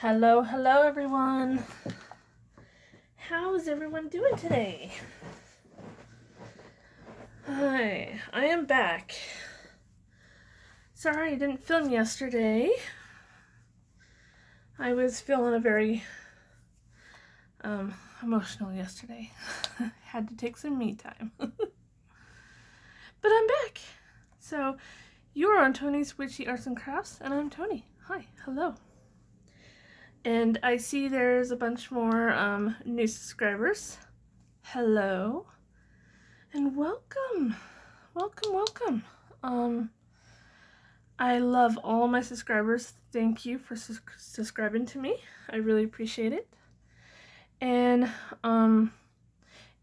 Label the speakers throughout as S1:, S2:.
S1: Hello, hello everyone. How is everyone doing today? Hi, I am back. Sorry I didn't film yesterday. I was feeling very emotional yesterday. Had to take some me time. But I'm back. So, you are on Tony's Witchy Arts and Crafts, and I'm Tony. Hi, hello. And I see there's a bunch more new subscribers. Hello. And welcome. Welcome. I love all my subscribers. Thank you for subscribing to me. I really appreciate it. And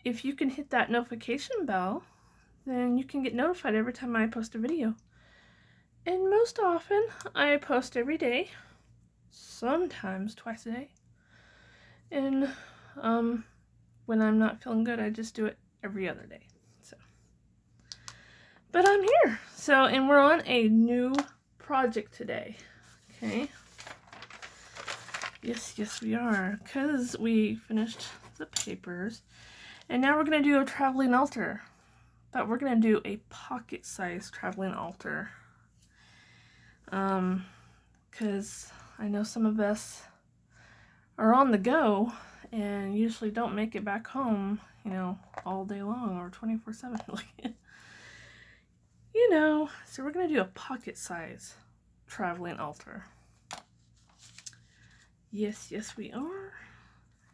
S1: if you can hit that notification bell, then you can get notified every time I post a video. And most often, I post every day, sometimes twice a day. And when I'm not feeling good, I just do it every other day. But I'm here. And we're on a new project today. Okay. Yes, we are. Because we finished the papers. And now we're going to do a traveling altar. But we're going to do a pocket-sized traveling altar. Because I know some of us are on the go and usually don't make it back home, all day long or 24/7. So we're going to do a pocket-size traveling altar. Yes, we are.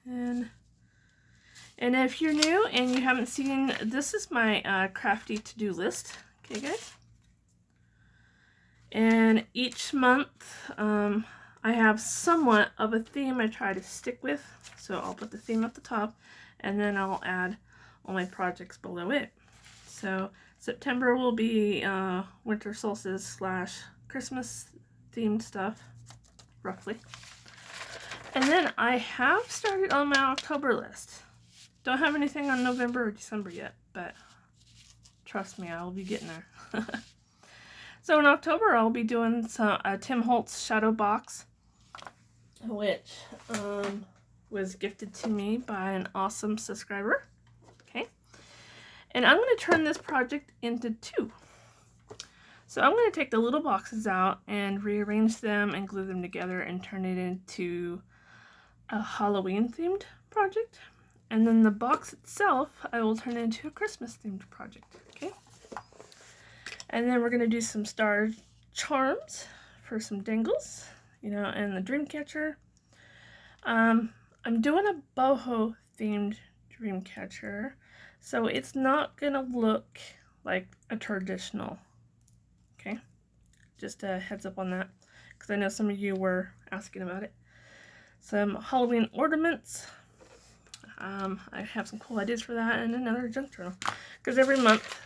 S1: And if you're new and you haven't seen, this is my Crafty To Do List. Okay, guys? And each month, I have somewhat of a theme I try to stick with. So I'll put the theme at the top, and then I'll add all my projects below it. So September will be winter solstice / Christmas themed stuff, roughly. And then I have started on my October list. Don't have anything on November or December yet, but trust me, I will be getting there. So in October, I'll be doing some Tim Holtz shadow box, which was gifted to me by an awesome subscriber. Okay. And I'm going to turn this project into 2. So I'm going to take the little boxes out and rearrange them and glue them together and turn it into a Halloween themed project. And then the box itself, I will turn into a Christmas themed project. Okay. And then we're going to do some star charms for some dangles, and the dream catcher. I'm doing a boho themed dream catcher. So it's not going to look like a traditional, okay? Just a heads up on that, because I know some of you were asking about it. Some Halloween ornaments. I have some cool ideas for that, and another junk journal. Because every month,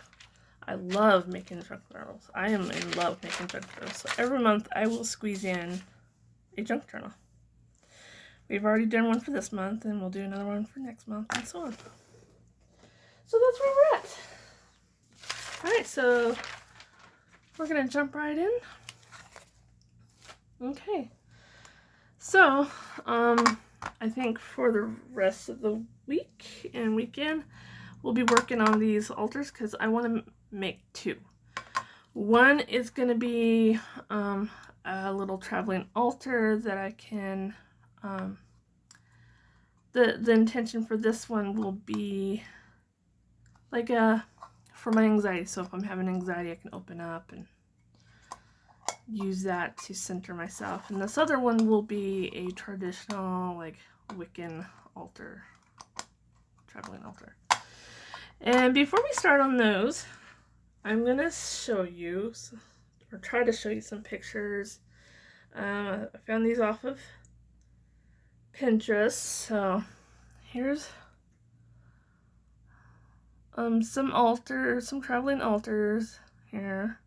S1: I love making junk journals. I am in love making junk journals. So every month, I will squeeze in a junk journal. We've already done one for this month, and we'll do another one for next month, and so on. So that's where we're at. Alright, so we're going to jump right in. Okay. So, I think for the rest of the week and weekend, we'll be working on these altars because I want to make 2. One is going to be a little traveling altar that I can... The intention for this one will be like for my anxiety. So if I'm having anxiety, I can open up and use that to center myself. And this other one will be a traditional like Wiccan altar, traveling altar. And before we start on those, I'm going to show you, or try to show you some pictures. I found these off of Pinterest. So here's some traveling altars here.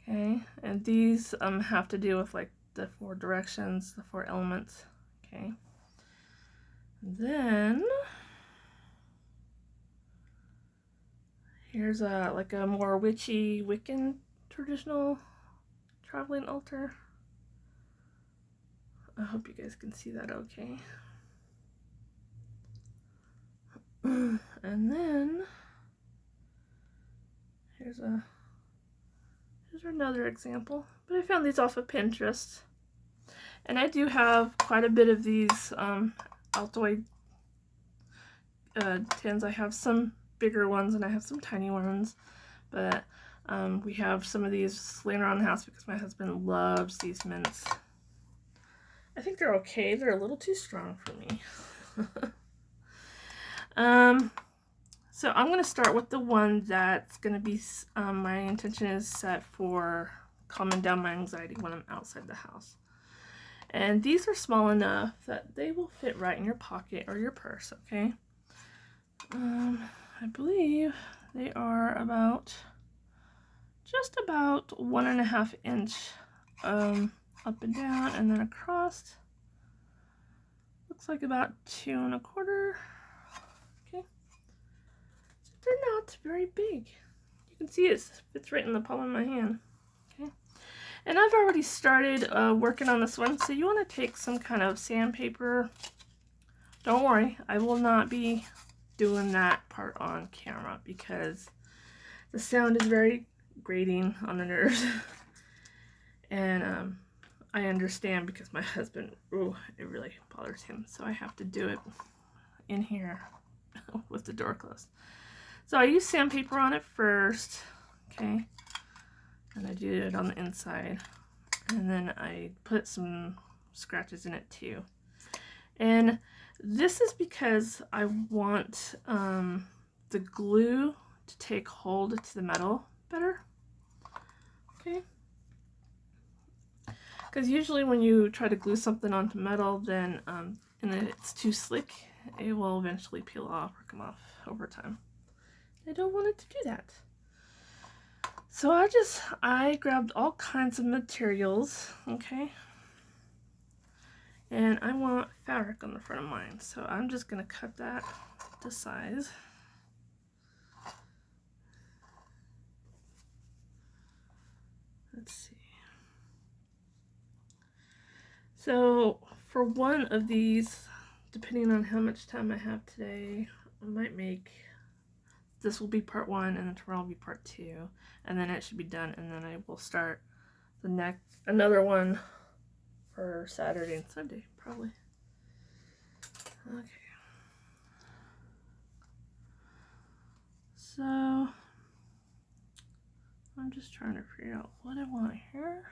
S1: Okay, and these have to do with like the 4 directions, the 4 elements. Okay. And then here's like a more witchy Wiccan traditional traveling altar. I hope you guys can see that okay. And then here's another example, but I found these off of Pinterest. And I do have quite a bit of these Altoid tins. I have some bigger ones and I have some tiny ones, but we have some of these laying around the house because my husband loves these mints. I think they're okay. They're a little too strong for me. So I'm going to start with the one that's going to be, my intention is set for calming down my anxiety when I'm outside the house. And these are small enough that they will fit right in your pocket or your purse, okay? I believe they are just about 1.5 inch up and down, and then across. Looks like about 2.25. Okay, so they're not very big. You can see it fits right in the palm of my hand. Okay, and I've already started working on this one. So you want to take some kind of sandpaper. Don't worry, I will not be doing that part on camera because the sound is very grating on the nerves. And I understand because my husband, it really bothers him, so I have to do it in here with the door closed. So I use sandpaper on it first, okay, and I do it on the inside, and then I put some scratches in it too. And this is because I want the glue to take hold to the metal better, okay? Because usually when you try to glue something onto metal, then and it's too slick, it will eventually peel off or come off over time. I don't want it to do that. So I grabbed all kinds of materials, okay? And I want fabric on the front of mine, so I'm just gonna cut that to size. Let's see. So for one of these, depending on how much time I have today, I might make, this will be part 1 and then tomorrow will be part 2, and then it should be done, and then I will start another one for Saturday and Sunday probably. Okay. So I'm just trying to figure out what I want here.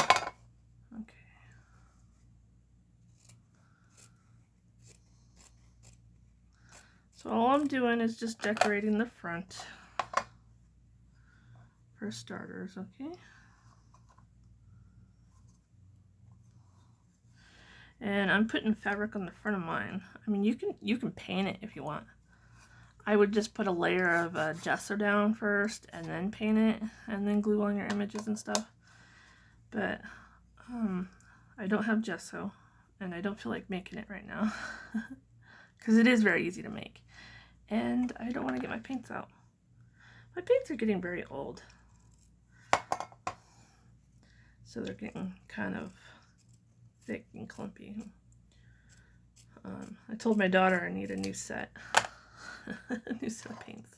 S1: Okay. So all I'm doing is just decorating the front for starters, okay? And I'm putting fabric on the front of mine. I mean, you can paint it if you want. I would just put a layer of gesso down first and then paint it and then glue on your images and stuff. But I don't have gesso and I don't feel like making it right now because it is very easy to make. And I don't want to get my paints out. My paints are getting very old. So they're getting kind of thick and clumpy. I told my daughter I need a new set. A new set of paints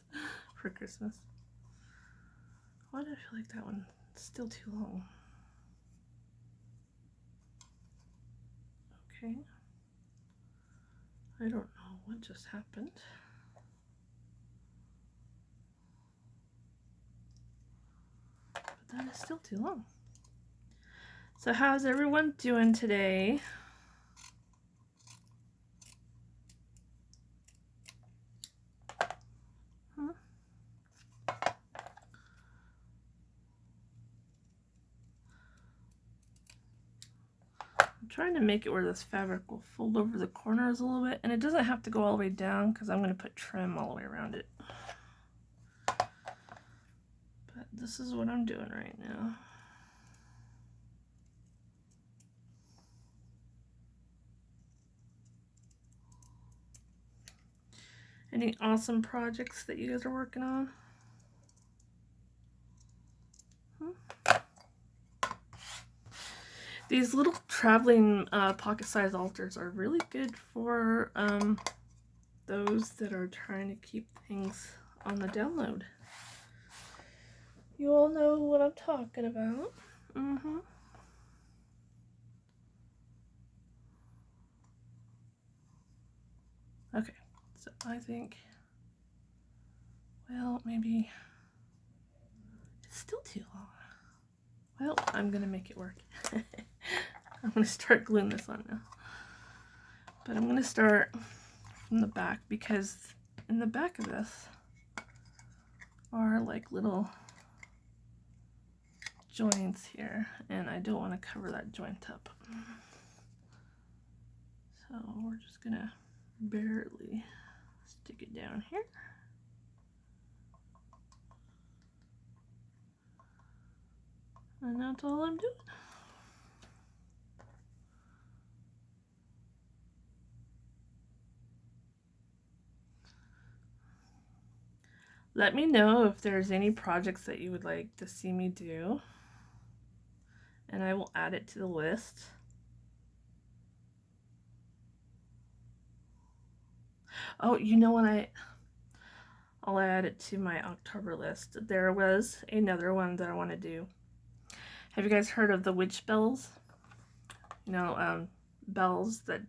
S1: for Christmas. Why do I feel like that one's still too long? Okay. I don't know what just happened. But that is still too long. So how's everyone doing today? I'm trying to make it where this fabric will fold over the corners a little bit, and it doesn't have to go all the way down because I'm going to put trim all the way around it. But this is what I'm doing right now. Any awesome projects that you guys are working on? These little traveling pocket-sized altars are really good for those that are trying to keep things on the download. You all know what I'm talking about. Okay, so I think, well, maybe it's still too long. Well, I'm gonna make it work. I'm gonna start gluing this on now. But I'm gonna start from the back, because in the back of this are like little joints here, and I don't want to cover that joint up. So we're just gonna barely stick it down here. And that's all I'm doing. Let me know if there's any projects that you would like to see me do, and I will add it to the list. Oh, you know what? I'll add it to my October list. There was another one that I want to do. Have you guys heard of the witch bells? You know, bells that,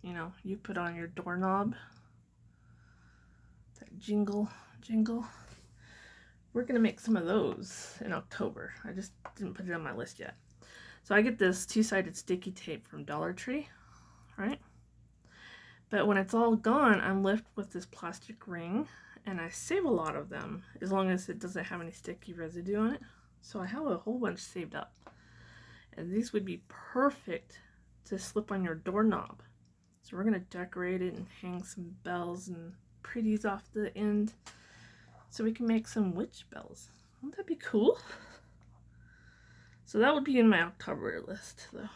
S1: you know, you put on your doorknob. That jingle, jingle. We're going to make some of those in October. I just didn't put it on my list yet. So I get this two-sided sticky tape from Dollar Tree, right? But when it's all gone, I'm left with this plastic ring, and I save a lot of them as long as it doesn't have any sticky residue on it. So I have a whole bunch saved up. And these would be perfect to slip on your doorknob. So we're going to decorate it and hang some bells and pretties off the end so we can make some witch bells. Wouldn't that be cool? So that would be in my October list, though.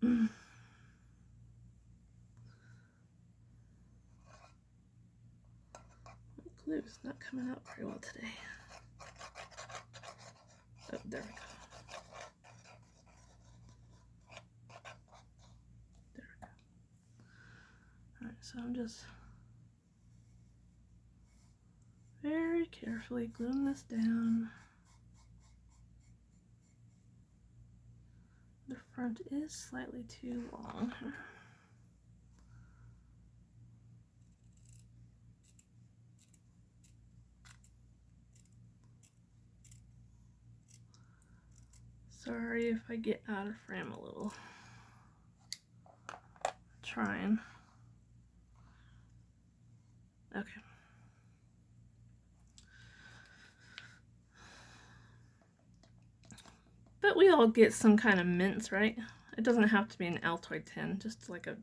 S1: My glue's not coming out very well today. Oh, there we go. There we go. Alright, so I'm just very carefully gluing this down. The front is slightly too long. Sorry if I get out of frame a little. Trying. Okay. But we all get some kind of mints, right? It doesn't have to be an Altoid tin, just like a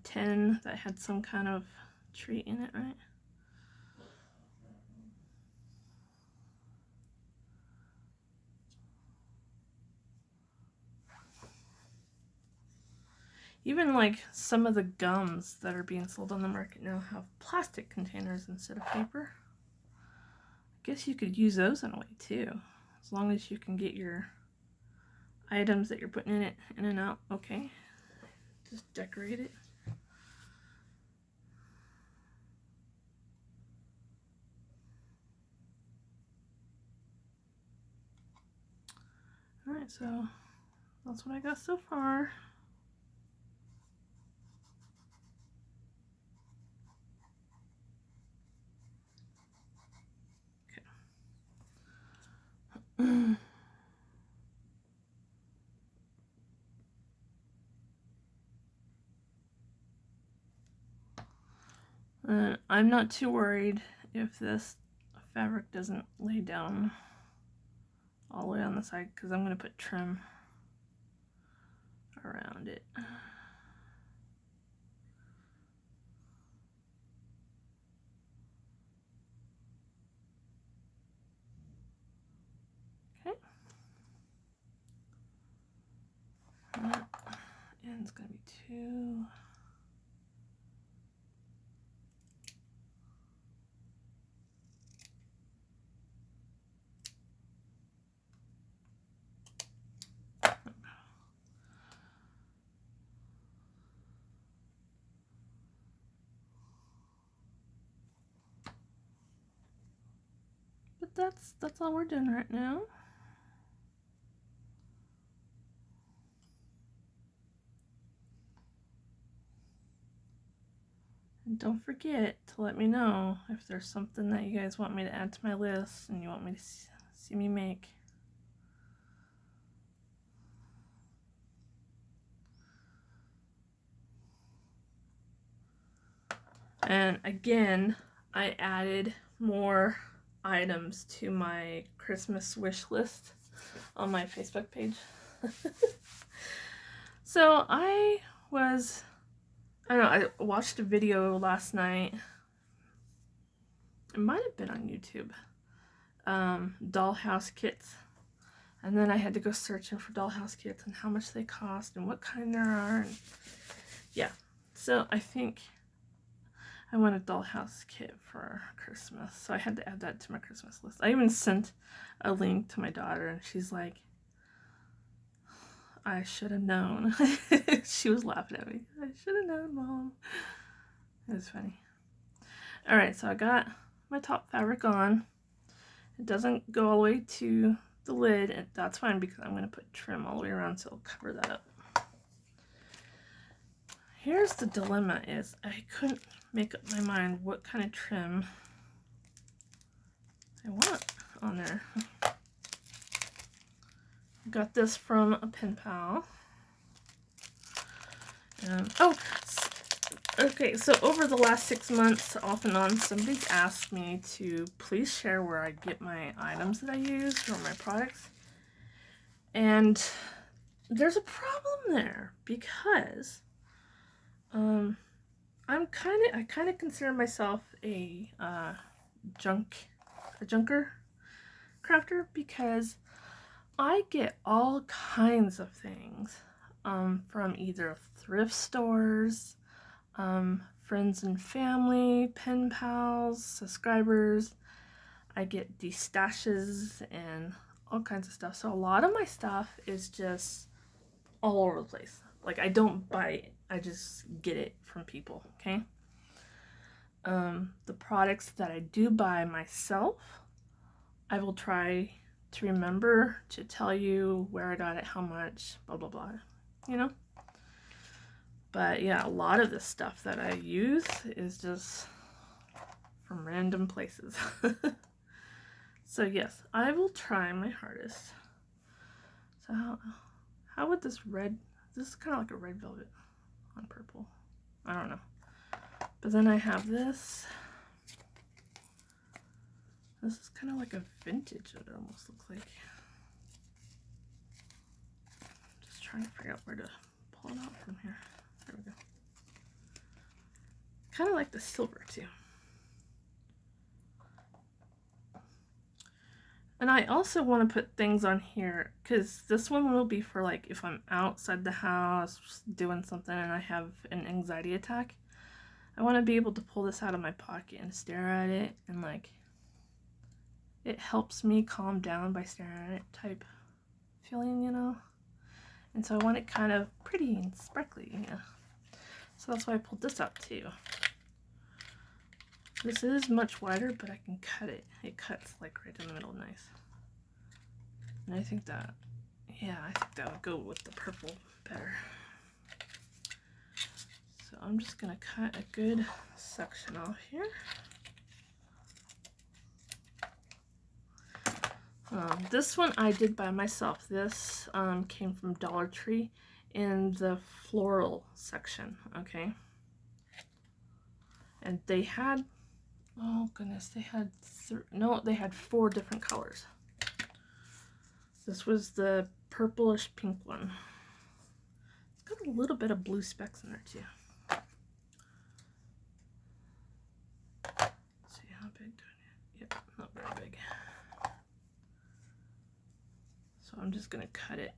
S1: tin that had some kind of treat in it, right? Even like some of the gums that are being sold on the market now have plastic containers instead of paper. I guess you could use those in a way too, as long as you can get your items that you're putting in it in and out. Okay, just decorate it. Alright, so that's what I got so far. Okay. I'm not too worried if this fabric doesn't lay down all the way on the side, because I'm going to put trim around it. Okay. That end's going to be too... that's all we're doing right now. And don't forget to let me know if there's something that you guys want me to add to my list and you want me to see me make. And again, I added more items to my Christmas wish list on my Facebook page. So I don't know, I watched a video last night. It might have been on YouTube. Dollhouse kits. And then I had to go searching for dollhouse kits and how much they cost and what kind there are. And yeah, so I think I want a dollhouse kit for Christmas. So I had to add that to my Christmas list. I even sent a link to my daughter and she's like, I should have known. She was laughing at me. I should have known, Mom. It was funny. Alright, so I got my top fabric on. It doesn't go all the way to the lid, and that's fine because I'm going to put trim all the way around, so I'll cover that up. Here's the dilemma is I couldn't make up my mind what kind of trim I want on there. Got this from a pen pal. Okay, so over the last 6 months, off and on, somebody's asked me to please share where I get my items that I use or my products. And there's a problem there because I kind of consider myself a junker crafter because I get all kinds of things from either thrift stores, friends and family, pen pals, subscribers. I get destashes and all kinds of stuff. So a lot of my stuff is just all over the place. Like I don't buy it, I just get it from people, okay? The products that I do buy myself, I will try to remember to tell you where I got it, how much, blah, blah, blah, you know? But yeah, a lot of the stuff that I use is just from random places. So yes, I will try my hardest. So how would this red, this is kind of like a red velvet on purple. I don't know. But then I have this. This is kind of like a vintage, it almost looks like. Just trying to figure out where to pull it out from here. There we go. Kind of like the silver too. And I also want to put things on here because this one will be for like if I'm outside the house doing something and I have an anxiety attack. I want to be able to pull this out of my pocket and stare at it and like it helps me calm down by staring at it type feeling, you know? And so I want it kind of pretty and sparkly, yeah. So that's why I pulled this out too. This is much wider, but I can cut it. It cuts like right in the middle, nice. And I think that, yeah, I think that would go with the purple better. So I'm just gonna cut a good section off here. This one I did by myself. This came from Dollar Tree in the floral section, okay? And they had, oh goodness, they had, they had 4 different colors. This was the purplish pink one. It's got a little bit of blue specks in there too. Let's see how big do I need? Yep, not very big. So I'm just gonna cut it.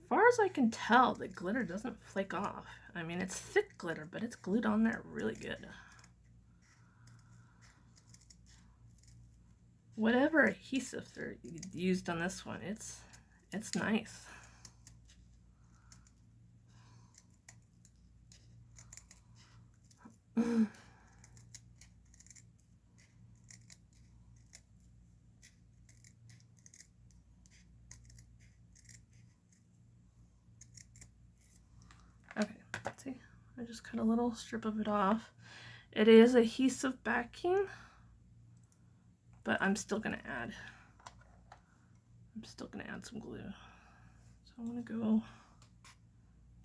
S1: As far as I can tell, the glitter doesn't flake off. I mean, it's thick glitter, but it's glued on there really good. Whatever adhesive they're used on this one, it's nice. just cut a little strip of it off. It is adhesive backing, but I'm still gonna add some glue. So I'm gonna go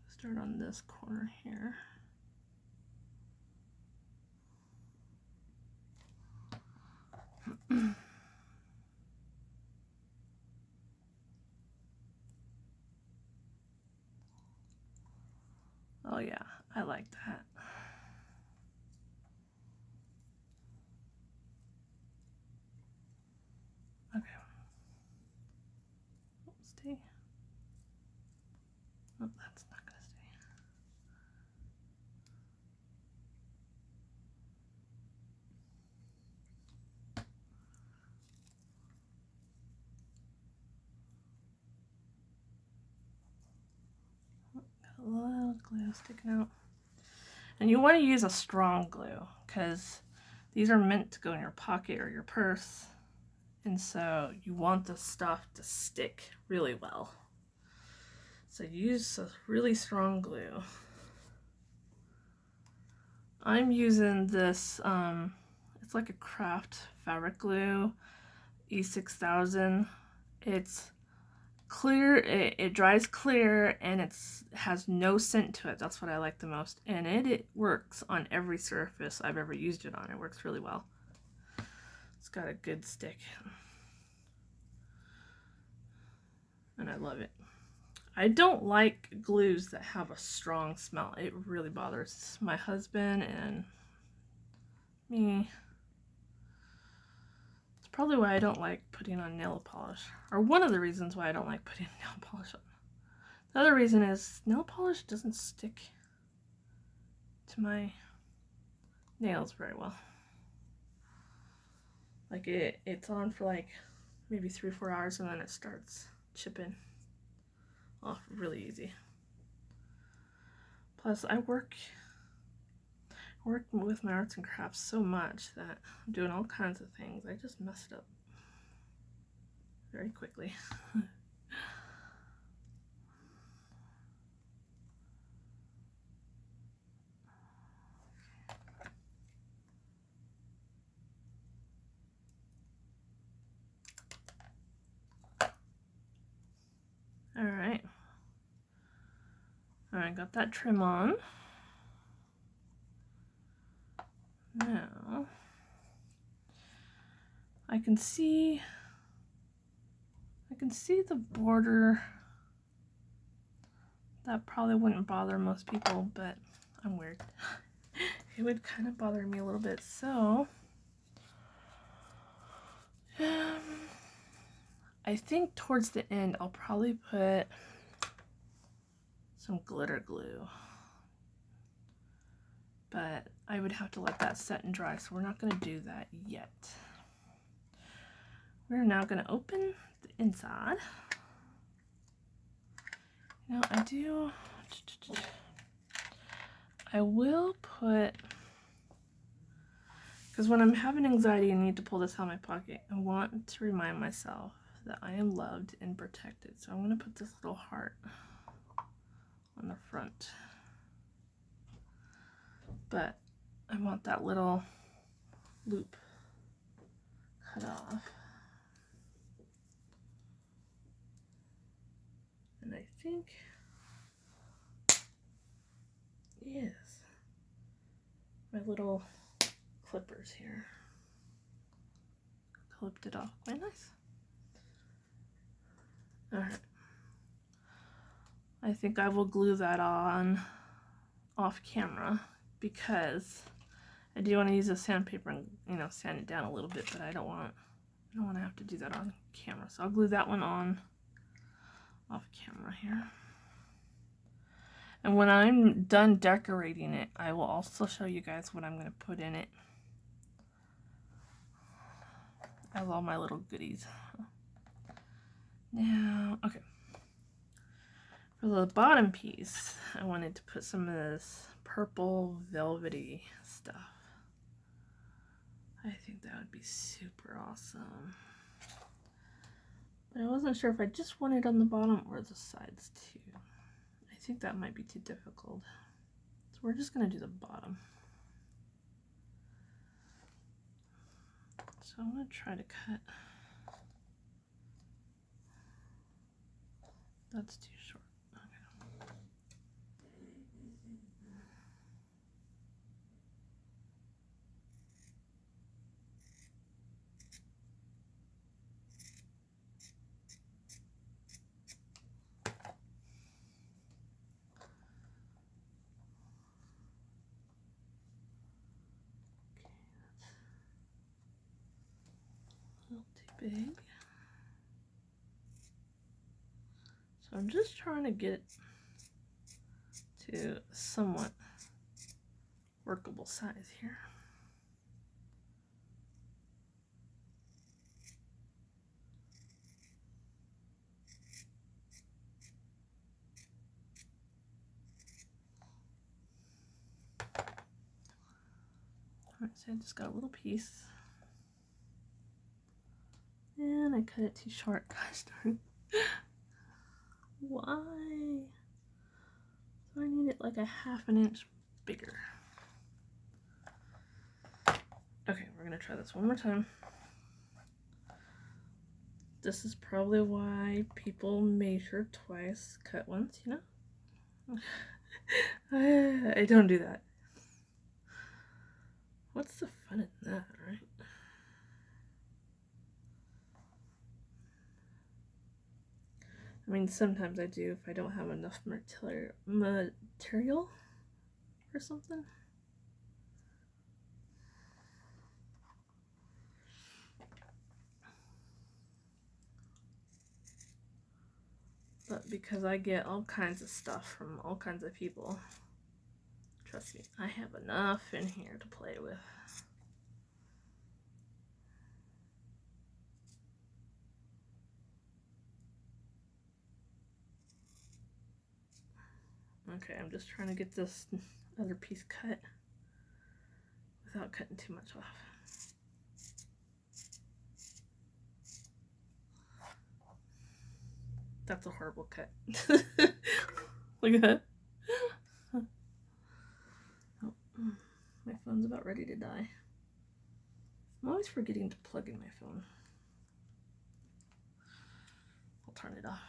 S1: start on this corner here. Oh yeah, I like that. Okay. Stay. Oh, that's not gonna stay. Got a little glue sticking out. And you want to use a strong glue because these are meant to go in your pocket or your purse. And so you want the stuff to stick really well. So use a really strong glue. I'm using this, it's like a craft fabric glue, E6000. It's clear, it dries clear, and it has no scent to it. That's what I like the most. And it works on every surface I've ever used it on. It works really well. It's got a good stick. And I love it. I don't like glues that have a strong smell. It really bothers my husband and me. It's probably why I don't like putting on nail polish. Or one of the reasons why I don't like putting nail polish on. The other reason is nail polish doesn't stick to my nails very well. Like it's on for like maybe 3 or 4 hours and then it starts chipping off really easy. Plus I work with my arts and crafts so much that I'm doing all kinds of things. I just mess it up very quickly. Alright. Alright, got that trim on. Now, I can see the border. That probably wouldn't bother most people, but I'm weird. It would kind of bother me a little bit, so I think towards the end I'll probably put some glitter glue, but I would have to let that set and dry, so we're not going to do that yet. We're now going to open the inside. Now I will put, because when I'm having anxiety and need to pull this out of my pocket, I want to remind myself that I am loved and protected. So I'm going to put this little heart on the front. But I want that little loop cut off. And I think, yes, my little clippers here clipped it off quite nice. Alright. I think I will glue that on off camera because I do want to use a sandpaper and, you know, sand it down a little bit, but I don't want to have to do that on camera. So I'll glue that one on off camera here. And when I'm done decorating it, I will also show you guys what I'm going to put in it. I have all my little goodies. Now, okay. For the bottom piece, I wanted to put some of this purple velvety stuff. I think that would be super awesome. But I wasn't sure if I just wanted it on the bottom or the sides too. I think that might be too difficult. So we're just going to do the bottom. So I'm going to try to cut. That's too short. A little too big. So I'm just trying to get to a somewhat workable size here. Alright, so I just got a little piece. And I cut it too short. Gosh darn. Why? So I need it like a ½ inch bigger. Okay, we're gonna try this one more time. This is probably why people measure twice, cut once, you know? I don't do that. What's the fun in that, right? I mean, sometimes I do if I don't have enough material or something. But because I get all kinds of stuff from all kinds of people, trust me, I have enough in here to play with. Okay, I'm just trying to get this other piece cut without cutting too much off. That's a horrible cut. Look at that. Oh, my phone's about ready to die. I'm always forgetting to plug in my phone. I'll turn it off.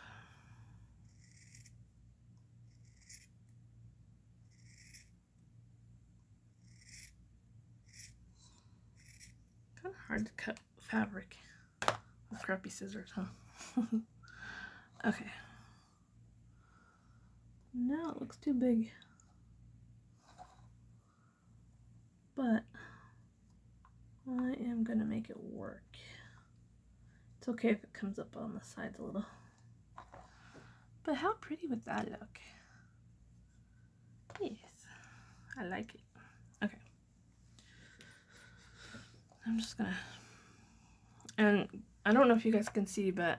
S1: Kind of hard to cut fabric with crappy scissors, huh? Okay. Now it looks too big. But I am gonna make it work. It's okay if it comes up on the sides a little. But how pretty would that look? Yes, I like it. Okay. I'm just gonna, and I don't know if you guys can see, but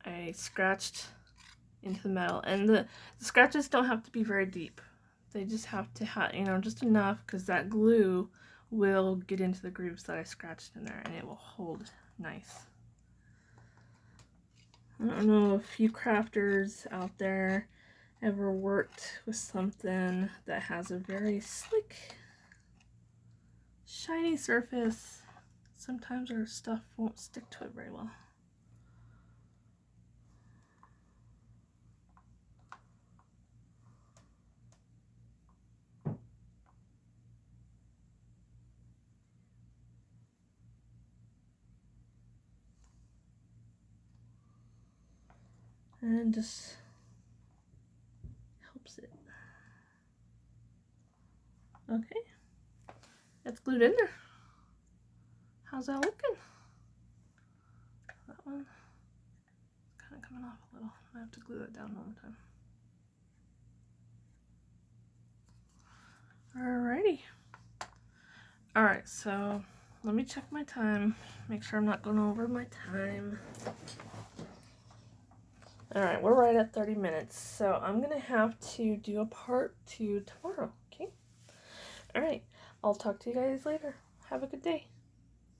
S1: I scratched into the metal, and the scratches don't have to be very deep. They just have to have, you know, just enough, because that glue will get into the grooves that I scratched in there, and it will hold nice. I don't know if you crafters out there ever worked with something that has a very slick, shiny surface. Sometimes our stuff won't stick to it very well. And just helps it. Okay, it's glued in there. How's that looking? That one is kind of coming off a little. I have to glue that down one more time. Alrighty. Alright, so let me check my time. Make sure I'm not going over my time. Alright, we're right at 30 minutes. So I'm going to have to do a part 2 tomorrow. Okay? Alright, I'll talk to you guys later. Have a good day.